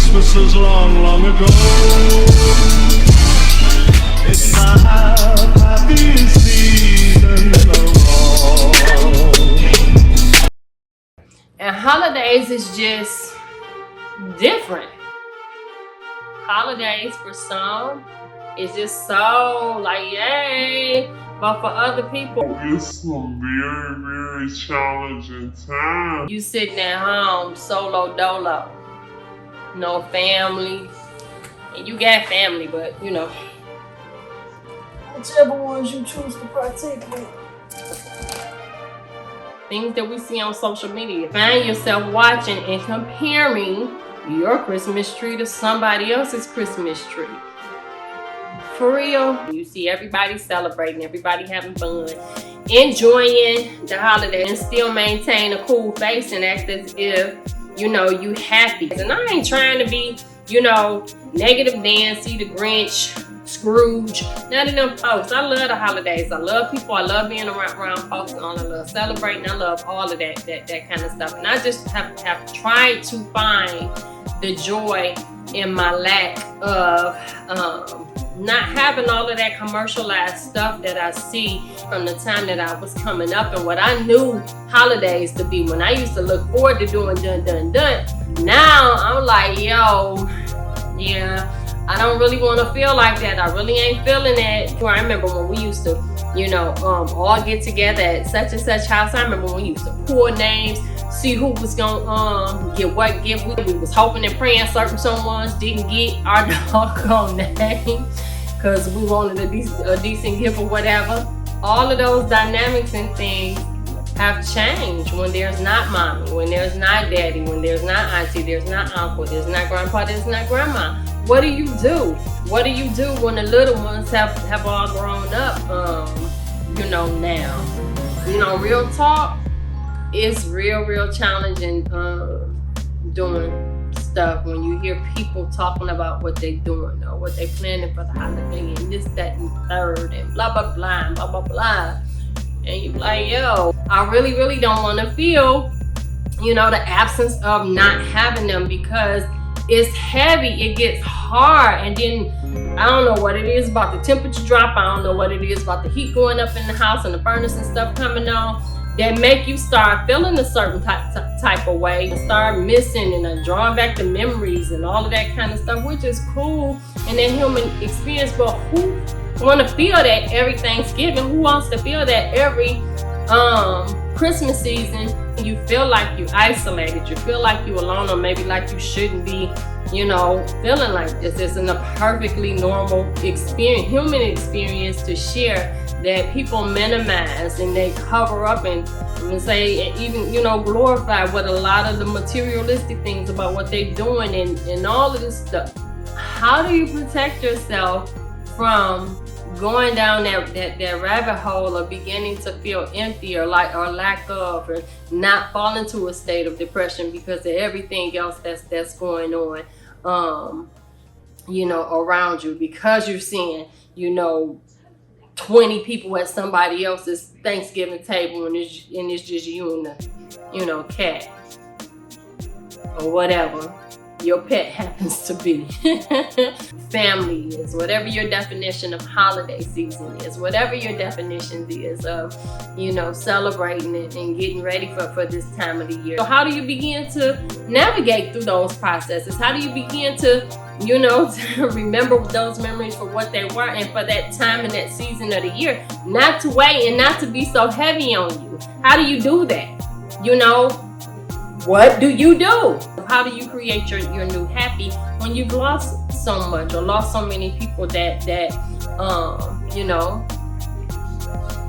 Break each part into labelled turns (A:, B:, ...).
A: Christmases long, long ago. It's my happiest season of all.
B: And holidays is just different. Holidays for some is just so like yay, but for other people
A: it's some very, very challenging time.
B: You sitting at home solo dolo, no family, and you got family, but you know, whichever ones you choose to partake with. Things that we see on social media. Find yourself watching and comparing your Christmas tree to somebody else's Christmas tree. For real, you see everybody celebrating, everybody having fun, enjoying the holiday, and still maintain a cool face and act as if, you know, you happy. And I ain't trying to be, you know, negative Nancy, the Grinch, Scrooge, none of them folks. I love the holidays. I love people. I love being around folks. I love celebrating. I love all of that kind of stuff. And I just have tried to find the joy in my lack of not having all of that commercialized stuff that I see from the time that I was coming up and what I knew holidays to be. When I used to look forward to doing dun. Now I'm like, yo, yeah, I don't really want to feel like that. I really ain't feeling it. I remember when we used to, you know, all get together at such and such house. I remember when we used to pull names, see who was gonna get what gift. We was hoping and praying certain someones didn't get our doggone name because we wanted a decent gift or whatever. All of those dynamics and things have changed when there's not mommy, when there's not daddy, when there's not auntie, there's not uncle, there's not grandpa, there's not grandma. What do you do? What do you do when the little ones have all grown up, you know, now? You know, real talk, it's real challenging doing stuff when you hear people talking about what they doing or what they planning for the holiday and this, that, and third and blah, blah, blah, and blah, blah, blah. And you're like, yo, I really don't want to feel, you know, the absence of not having them because it's heavy, it gets hard, and then I don't know what it is about the temperature drop, I don't know what it is about the heat going up in the house and the furnace and stuff coming on that make you start feeling a certain type of way and start missing and drawing back the memories and all of that kind of stuff, which is cool in that human experience. But who want to feel that every Thanksgiving? Who wants to feel that every Christmas season? You feel like you isolated, you feel like you alone, or maybe like you shouldn't be, you know, feeling like this. Isn't a perfectly normal experience, human experience to share that people minimize and they cover up and say, even, you know, glorify what a lot of the materialistic things about what they're doing and all of this stuff. How do you protect yourself from going down that rabbit hole of beginning to feel empty or lack of, or not fall into a state of depression because of everything else that's going on, you know, around you, because you're seeing, you know, 20 people at somebody else's Thanksgiving table and it's just you and the, you know, cat or whatever your pet happens to be. Family is, whatever your definition of holiday season is, whatever your definition is of, you know, celebrating it and getting ready for this time of the year. So how do you begin to navigate through those processes? How do you begin to, you know, to remember those memories for what they were and for that time and that season of the year, not to wait and not to be so heavy on you? How do you do that? You know, what do you do? How do you create your new happy when you've lost so much or lost so many people that you know,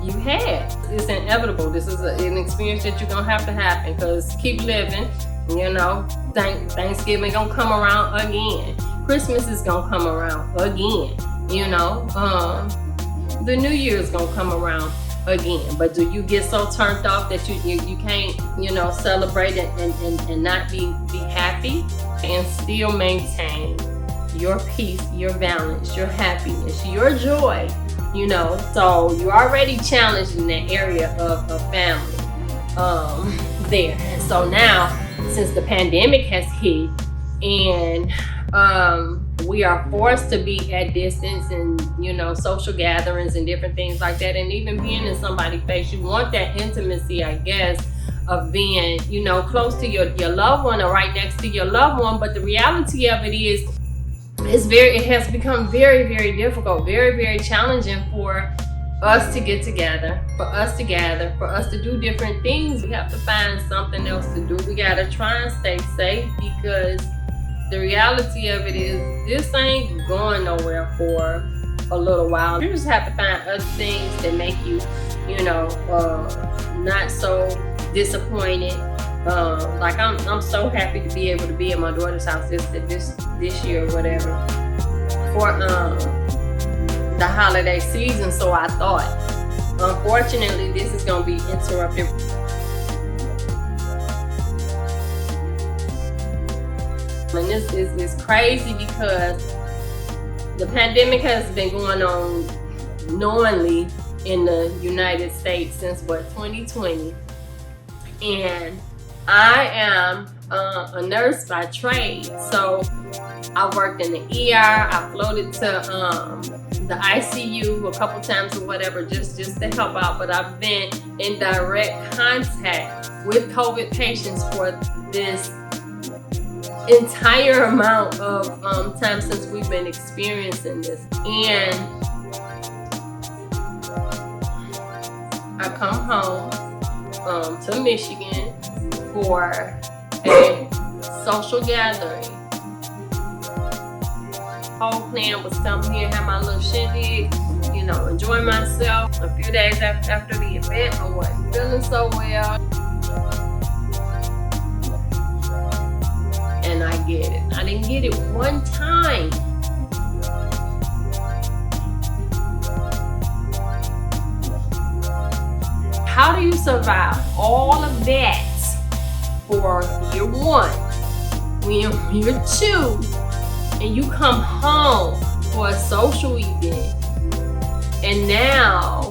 B: you had? It's inevitable. This is an experience that you're gonna have to happen, because keep living, you know. Thanksgiving gonna come around again. Christmas is gonna come around again, you know. The New Year's gonna come around again. But do you get so turned off that you can't, you know, celebrate and not be happy and still maintain your peace, your balance, your happiness, your joy, you know? So you're already challenged in that area of family there. And so now, since the pandemic has hit, and we are forced to be at distance and, you know, social gatherings and different things like that. And even being in somebody's face, you want that intimacy, I guess, of being, you know, close to your loved one or right next to your loved one. But the reality of it is, it has become very, very difficult, very, very challenging for us to get together, for us to gather, for us to do different things. We have to find something else to do. We gotta try and stay safe, because the reality of it is this ain't going nowhere for a little while. You just have to find other things that make you, you know, not so disappointed. Like I'm so happy to be able to be at my daughter's house this year or whatever for the holiday season. So I thought, unfortunately, this is gonna be interrupted. And this is crazy because the pandemic has been going on knowingly in the United States since 2020, and I am a nurse by trade. So I worked in the ER. I floated to the ICU a couple times or whatever, just to help out. But I've been in direct contact with COVID patients for this entire amount of time since we've been experiencing this. And I come home to Michigan for a social gathering. Whole plan was come here, have my little shindig, you know, enjoy myself. A few days after the event, I wasn't feeling so well. And I get it. I didn't get it one time. How do you survive all of that for year one, year two, and you come home for a social event, and now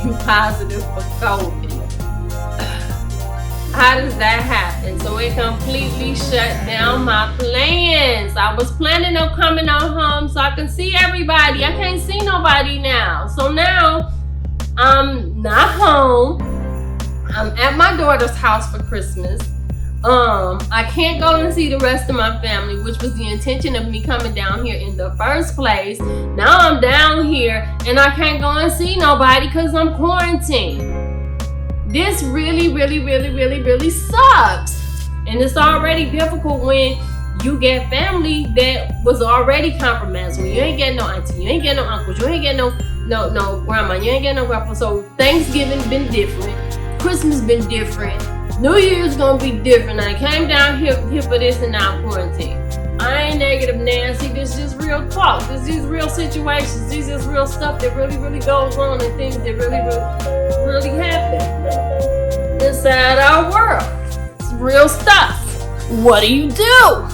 B: you positive for COVID? How does that happen? So it completely shut down my plans. I was planning on coming on home so I can see everybody. I can't see nobody now. So now I'm not home. I'm at my daughter's house for Christmas. I can't go and see the rest of my family, which was the intention of me coming down here in the first place. Now I'm down here and I can't go and see nobody because I'm quarantined. This really, really, really, really, really sucks. And it's already difficult when you get family that was already compromised. When you ain't getting no auntie, you ain't getting no uncles, you ain't getting no grandma, you ain't getting no grandpa. So Thanksgiving been different, Christmas been different, New Year's gonna be different. I came down here for this and now I'm quarantined. I ain't negative Nancy, this is real talk. This is real situations. This is real stuff that really, really goes on and things that really, really, really happen inside our world. It's real stuff. What do you do?